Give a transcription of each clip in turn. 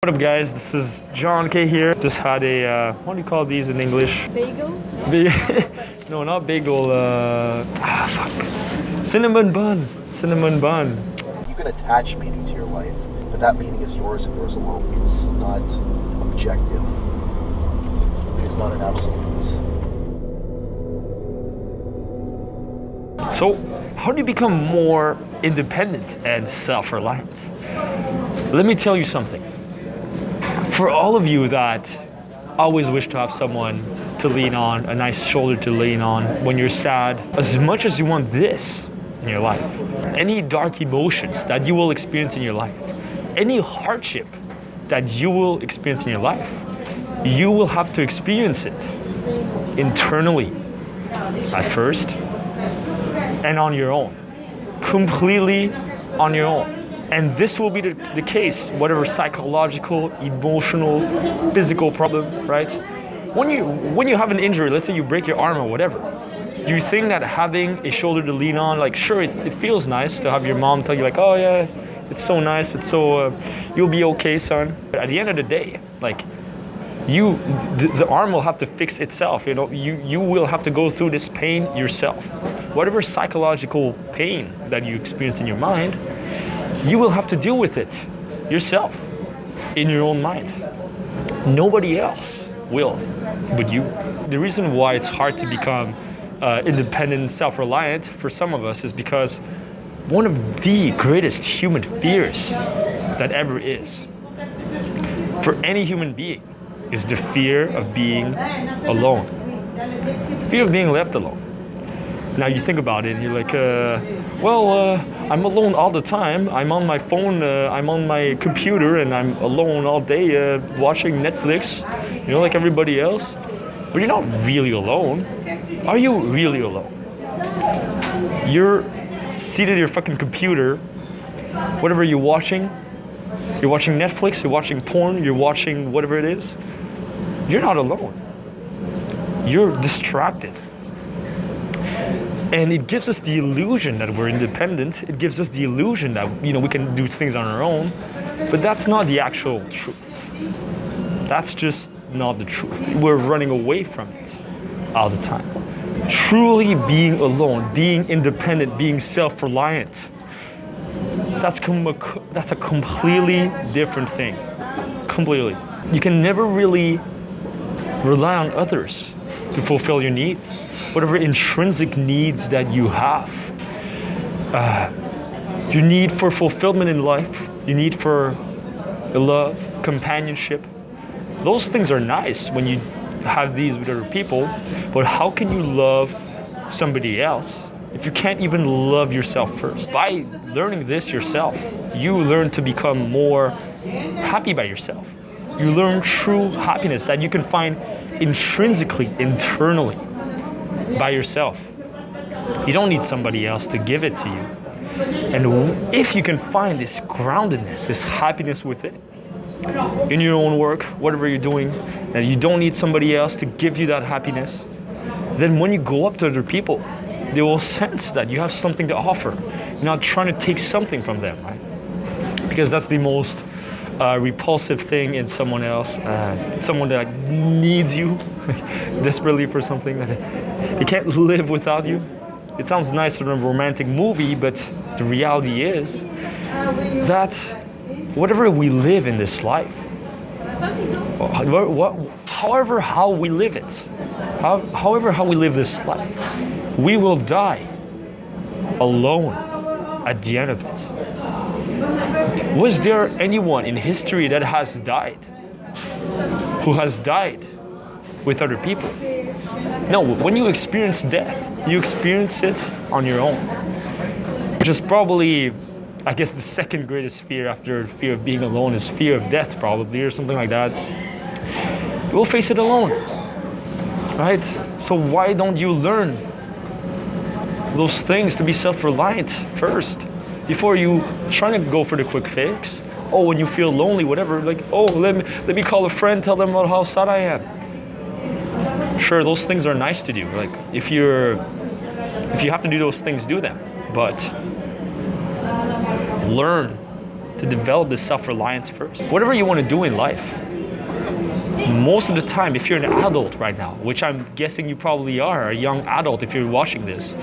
What up guys, this is John K here. Just had a, what do you call these in English? Bagel? No, not bagel, Cinnamon bun. Cinnamon bun. You can attach meaning to your life, but that meaning is yours and yours alone. It's not objective. It's not an absolute. So, how do you become more independent and self-reliant? Let me tell you something. For all of you that always wish to have someone to lean on, a nice shoulder to lean on when you're sad, as much as you want this in your life, any dark emotions that you will experience in your life, any hardship that you will experience in your life, you will have to experience it internally at first and on your own, completely on your own. And this will be the case, whatever psychological, emotional, physical problem, right? When you have an injury, let's say you break your arm or whatever, you think that having a shoulder to lean on, like sure, it feels nice to have your mom tell you like, oh yeah, it's so nice, it's so, you'll be okay, son. But at the end of the day, like, the arm will have to fix itself, you know, you will have to go through this pain yourself. Whatever psychological pain that you experience in your mind, you will have to deal with it yourself, in your own mind. Nobody else will but you. The reason why it's hard to become independent, self-reliant for some of us is because one of the greatest human fears that ever is, for any human being, is the fear of being alone. Fear of being left alone. Now you think about it and you're like, I'm alone all the time. I'm on my phone, I'm on my computer, and I'm alone all day watching Netflix, you know, like everybody else. But you're not really alone. Are you really alone? You're seated at your fucking computer, whatever you're watching Netflix, you're watching porn, you're watching whatever it is. You're not alone. You're distracted. And it gives us the illusion that we're independent. It gives us the illusion that, you know, we can do things on our own. But that's not the actual truth. That's just not the truth. We're running away from it all the time. Truly being alone, being independent, being self-reliant, that's a completely different thing. Completely. You can never really rely on others to fulfill your needs. Whatever intrinsic needs that you have. Your need for fulfillment in life, your need for love, companionship. Those things are nice when you have these with other people, but how can you love somebody else if you can't even love yourself first? By learning this yourself, you learn to become more happy by yourself. You learn true happiness that you can find intrinsically, internally, by yourself. You don't need somebody else to give it to you. And if you can find this groundedness, this happiness within, in your own work, whatever you're doing, and you don't need somebody else to give you that happiness, then when you go up to other people, they will sense that you have something to offer. You're not trying to take something from them, right? Because that's the most repulsive thing in someone else, someone that needs you desperately for something, that they can't live without you. It sounds nice in a romantic movie, but the reality is that whatever we live in this life, however how we live it, however how we live this life, we will die alone at the end of it. Was there anyone in history that has died, who has died with other people? No, when you experience death, you experience it on your own. Which is probably, I guess, the second greatest fear after fear of being alone is fear of death, probably, or something like that. You'll face it alone, right? So why don't you learn those things to be self-reliant first, before you trying to go for the quick fix? Oh, when you feel lonely, whatever, like, oh, let me call a friend, tell them about how sad I am. Sure, those things are nice to do. Like, if you have to do those things, do them. But learn to develop this self-reliance first. Whatever you want to do in life, most of the time, if you're an adult right now, which I'm guessing you probably are, a young adult if you're watching this,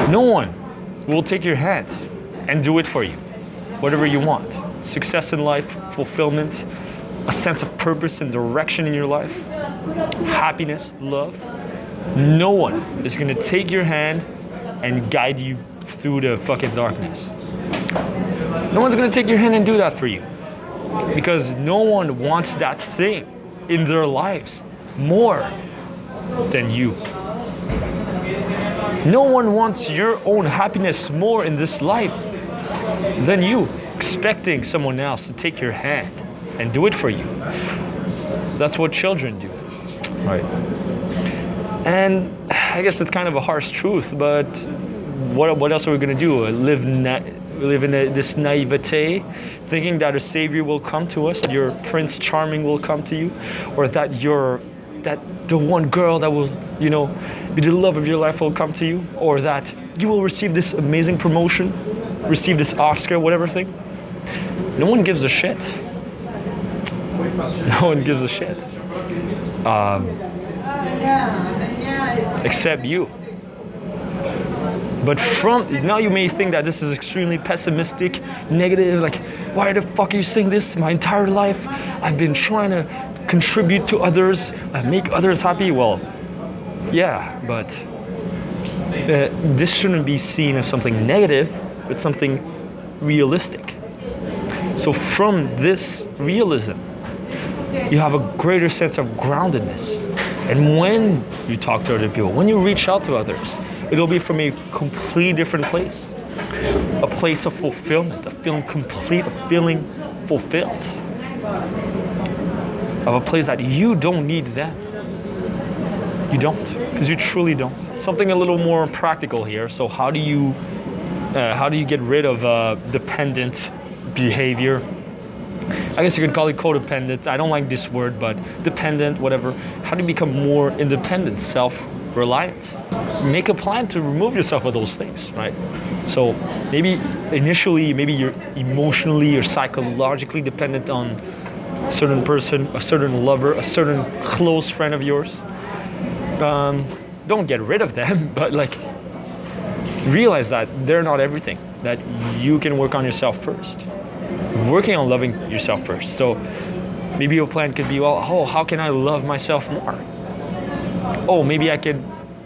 no one will take your hand and do it for you. Whatever you want. Success in life, fulfillment, a sense of purpose and direction in your life, happiness, love. No one is gonna take your hand and guide you through the fucking darkness. No one's gonna take your hand and do that for you. Because no one wants that thing in their lives more than you. No one wants your own happiness more in this life than you, expecting someone else to take your hand and do it for you. That's what children do, right? And I guess it's kind of a harsh truth, but what else are we gonna do? Live in this naivete, thinking that a savior will come to us, your Prince Charming will come to you, or that the one girl that will, be the love of your life will come to you, or that you will receive this amazing promotion, receive this Oscar, whatever thing. No one gives a shit. No one gives a shit. Except you. But now you may think that this is extremely pessimistic, negative, like, why the fuck are you saying this? My entire life, I've been trying to contribute to others, make others happy. Well, yeah, but this shouldn't be seen as something negative, but something realistic. So from this realism, you have a greater sense of groundedness. And when you talk to other people, when you reach out to others, it'll be from a completely different place. A place of fulfillment, of feeling complete, of feeling fulfilled. Of a place that you don't need them. You don't, because you truly don't. Something a little more practical here. So how do you get rid of dependent behavior? I guess you could call it codependent. I don't like this word, but dependent, whatever. How do you become more independent, self-reliant? Make a plan to remove yourself of those things, right? So maybe initially, you're emotionally or psychologically dependent on a certain person, a certain lover, a certain close friend of yours. Don't get rid of them, but realize that they're not everything, that you can work on yourself first. Working on loving yourself first. So maybe your plan could be, how can I love myself more? Oh, maybe I could,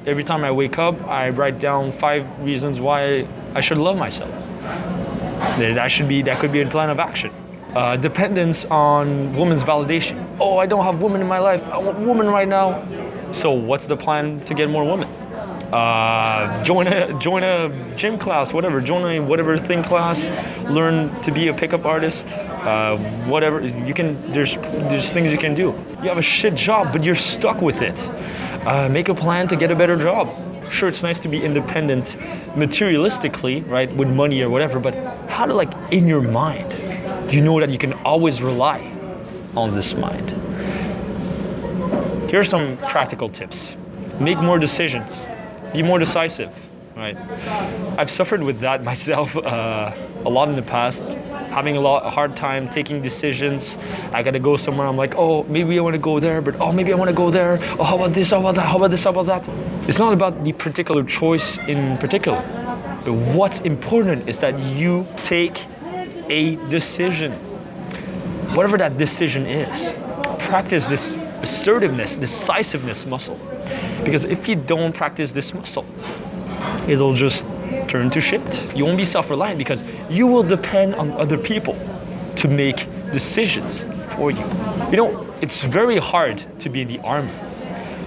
every time I wake up, I write down 5 reasons why I should love myself. That could be a plan of action. Dependence on women's validation. Oh, I don't have women in my life. I want women right now. So what's the plan to get more women? Join a gym class, whatever. Join a whatever thing class. Learn to be a pickup artist. Whatever you can. There's things you can do. You have a shit job, but you're stuck with it. Make a plan to get a better job. Sure, it's nice to be independent materialistically, right, with money or whatever. But how to in your mind, you know that you can always rely on this mind. Here are some practical tips. Make more decisions. Be more decisive, right? I've suffered with that myself a lot in the past, having a hard time taking decisions. I gotta go somewhere, I'm like, oh, maybe I wanna go there, but oh, maybe I wanna go there. Oh, how about this, how about that, how about this, how about that? It's not about the particular choice in particular, but what's important is that you take a decision. Whatever that decision is, practice this assertiveness, decisiveness muscle. Because if you don't practice this muscle, it'll just turn to shit. You won't be self-reliant because you will depend on other people to make decisions for you. It's very hard to be in the army.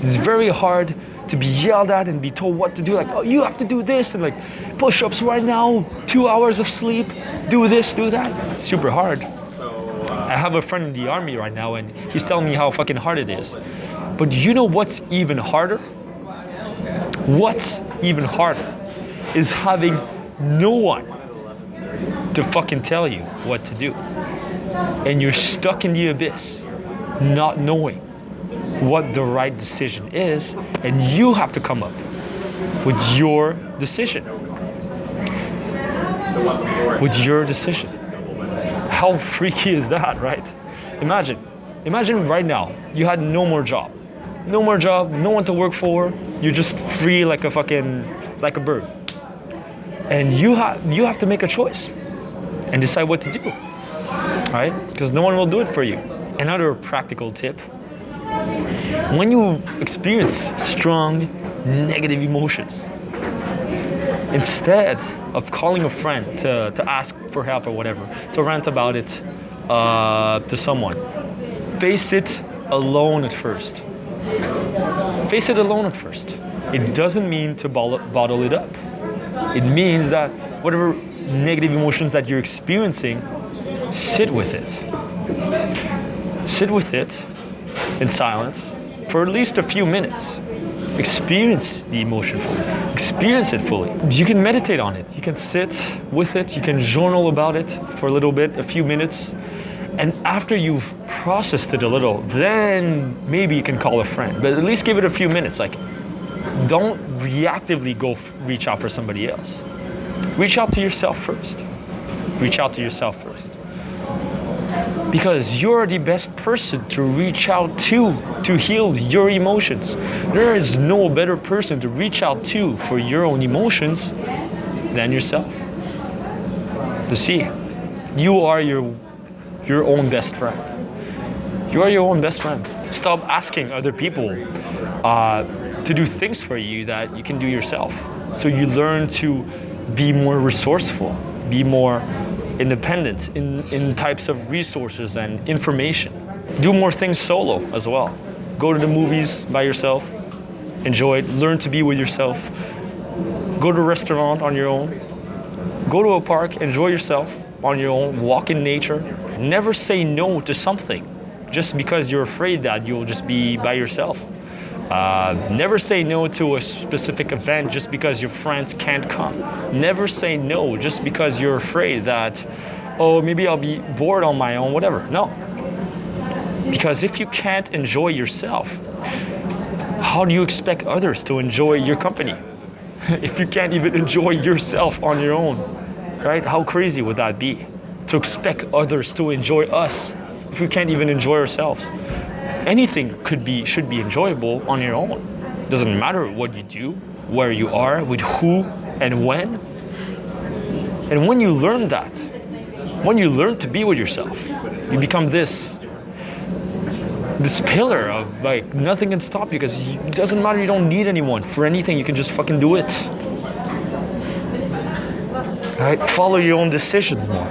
It's very hard to be yelled at and be told what to do. Oh, you have to do this, and push-ups right now, 2 hours of sleep, do this, do that. It's super hard. I have a friend in the army right now, and he's telling me how fucking hard it is. But you know what's even harder? What's even harder is having no one to fucking tell you what to do. And you're stuck in the abyss, not knowing what the right decision is, and you have to come up with your decision. with your decision. How freaky is that, right? Imagine right now, you had no more job, no one to work for. You're just free like a bird. And you have to make a choice and decide what to do, right? Because no one will do it for you. Another practical tip: when you experience strong negative emotions, instead of calling a friend to ask for help or whatever, to rant about it to someone, face it alone at first. Face it alone at first. It doesn't mean to bottle it up. It means that whatever negative emotions that you're experiencing, sit with it. Sit with it in silence for at least a few minutes. Experience the emotion fully. Experience it fully. You can meditate on it. You can sit with it. You can journal about it for a little bit, a few minutes. And after you've processed it a little, then maybe you can call a friend. But at least give it a few minutes. Like, don't reactively go reach out for somebody else. Reach out to yourself first. Reach out to yourself first. Because you're the best person to reach out to heal your emotions. There is no better person to reach out to for your own emotions than yourself. You see, you are your own best friend. You are your own best friend. Stop asking other people to do things for you that you can do yourself. So you learn to be more resourceful, be more independent in types of resources and information. Do more things solo as well. Go to the movies by yourself, enjoy it, learn to be with yourself. Go to a restaurant on your own. Go to a park, enjoy yourself on your own, walk in nature. Never say no to something just because you're afraid that you'll just be by yourself. Never say no to a specific event just because your friends can't come. Never say no just because you're afraid that, oh, maybe I'll be bored on my own, whatever. No. Because if you can't enjoy yourself, how do you expect others to enjoy your company? If you can't even enjoy yourself on your own, right? How crazy would that be? To expect others to enjoy us if we can't even enjoy ourselves. Anything should be enjoyable on your own. Doesn't matter what you do, where you are, with who and when. And when you learn that, when you learn to be with yourself, you become this pillar of like nothing can stop you, because it doesn't matter, you don't need anyone for anything, you can just fucking do it. Right? Follow your own decisions more.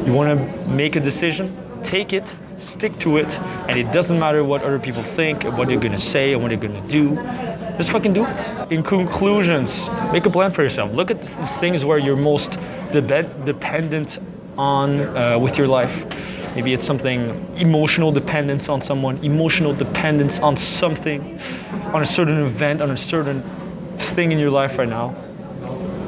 You want to make a decision? Take it. Stick to it, and it doesn't matter what other people think, and what you're gonna say, and what you're gonna do. Just fucking do it. In conclusions, make a plan for yourself. Look at the things where you're most dependent on with your life. Maybe it's something, emotional dependence on someone, emotional dependence on something, on a certain event, on a certain thing in your life right now,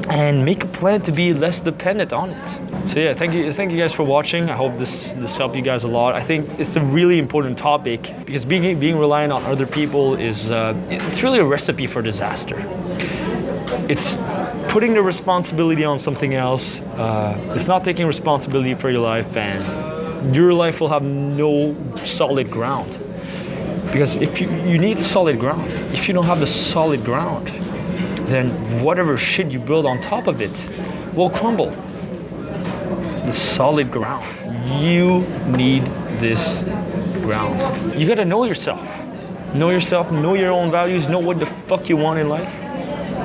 and make a plan to be less dependent on it. So yeah, thank you guys for watching. I hope this helped you guys a lot. I think it's a really important topic, because being reliant on other people is it's really a recipe for disaster. It's putting the responsibility on something else. It's not taking responsibility for your life, and your life will have no solid ground. Because if you need solid ground. If you don't have the solid ground, then whatever shit you build on top of it will crumble. The solid ground. You need this ground. You gotta know yourself. Know yourself, know your own values, know what the fuck you want in life.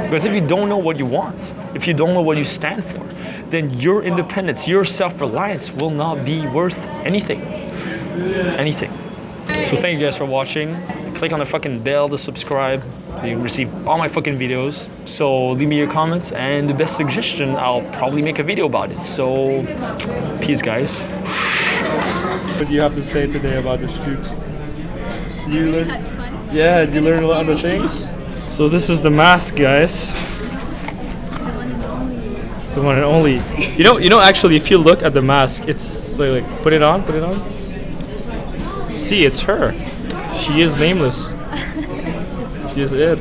Because if you don't know what you want, if you don't know what you stand for, then your independence, your self-reliance will not be worth anything. Anything. So thank you guys for watching. Click on the fucking bell to subscribe. You receive all my fucking videos. So leave me your comments, and the best suggestion, I'll probably make a video about it. So peace, guys. What do you have to say today about the shoot? You Really learn, had fun. yeah, you learn a lot of things. So this is the mask, guys. The one and only. The one and only. You know. Actually, if you look at the mask, it's like put it on. See, it's her. She is nameless. She is it.